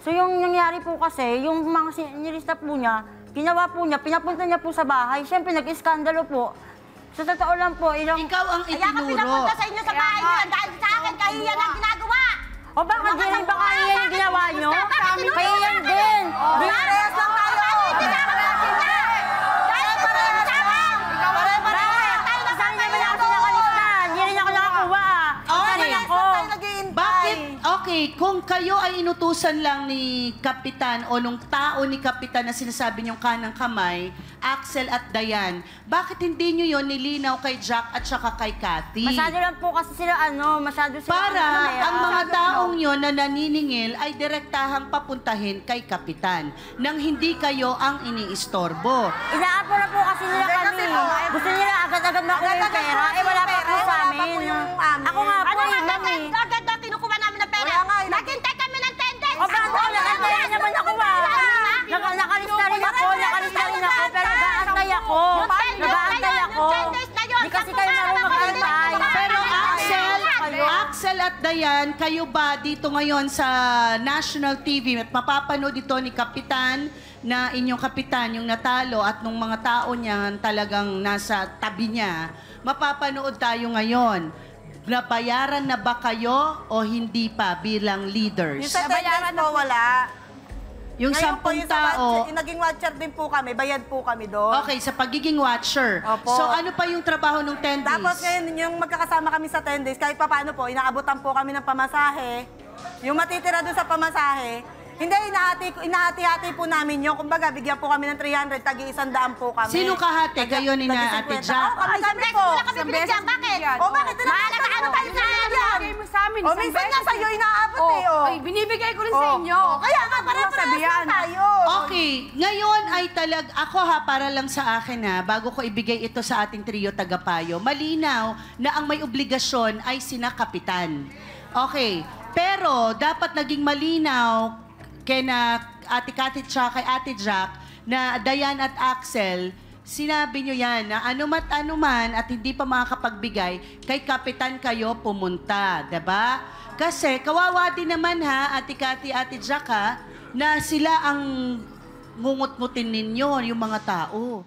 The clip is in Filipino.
So yung nangyari po kasi, yung mga nilista po niya, ginawa po niya, pinapunta niya po sa bahay. Siyempre, nag-iskandalo po. Sa totoo lang po, Ikaw ang Kaya ka itinuro. pinapunta sa inyo sa bahay niyo dahil sa akin, kahiyan ang ginagawa. O bakit di rin ba kahiyan yung ginawa niyo? Kahiyan din. Di Parehas lang tayo. Hindi na ako nasinda. Dahil parehas lang. Saan niya ba ako nakalista? Hindi rin ako nakakuha. Okay. Ako. Bakit? Okay, kung kayo ay inutusan lang ni Kapitan o nung tao ni Kapitan na sinasabi niyong kanang kamay, Axel at Dayan, bakit hindi niyo yon nilinaw kay Jack at saka kay Cathy? Masyado lang po kasi sila, masyado sila. Para ang mga taong yon na naniningil ay direktahang papuntahin kay Kapitan nang hindi kayo ang iniistorbo. Inaapo na po kasi nila kami. Gusto nila agad-agad makuha yung pera. Wala pa po sa amin. Ako nga po, ma'am eh. Agad na kinukuha namin ng pera. Naghintay kami ng 10 days. O bakit po, nakantay naman ako ba? Nakalista rin ako, pero nag-aantay ako. Nag-aantay ako. Di kasi kayo marunong mag-antay. Pero Axel at Dayan, kayo ba dito ngayon sa National TV at mapapanood ito ni Kapitan na inyong kapitan, yung natalo at nung mga tao niyan talagang nasa tabi niya, mapapanood tayo ngayon. Nabayaran na ba kayo o hindi pa bilang leaders? Yung sa bayaran po, wala. Yung Ngayon po, 10 yung sa tao... yung naging watcher din po kami, bayad po kami doon. Okay, sa pagiging watcher. Opo. So ano pa yung trabaho ng 10 days? Tapos ngayon, yung magkakasama kami sa 10 days, kahit pa paano po, inaabutan po kami ng pamasahe. Yung matitira doon sa pamasahe, hindi, inahati-hati po namin yun. Kumbaga, bigyan po kami ng 300, tagi-100 po kami. Sino kahati? Kayo ni na Ate Jack? Kami po. Kami binigyan. Bakit? O bakit Mahalaga ano tayo sa yan? Binibigay mo sa amin. O minsan nga sa'yo inaabot eh. Ay, binibigay ko rin sa inyo. Kaya nga, para-parehas lang tayo. Okay, ngayon ay ako para lang sa akin bago ko ibigay ito sa ating trio tagapayo, malinaw na ang may obligasyon ay sina Kapitan. Okay, pero dapat naging malinaw kina Ate Cathy at kay Ate Jack na Dayan at Axel, sinabi nyo yan na anuman at hindi pa makakapagbigay, kay Kapitan kayo pumunta, diba? Kasi kawawa din naman Ate Cathy, Ate Jack na sila ang ngungut-ngutin ninyo, yung mga tao.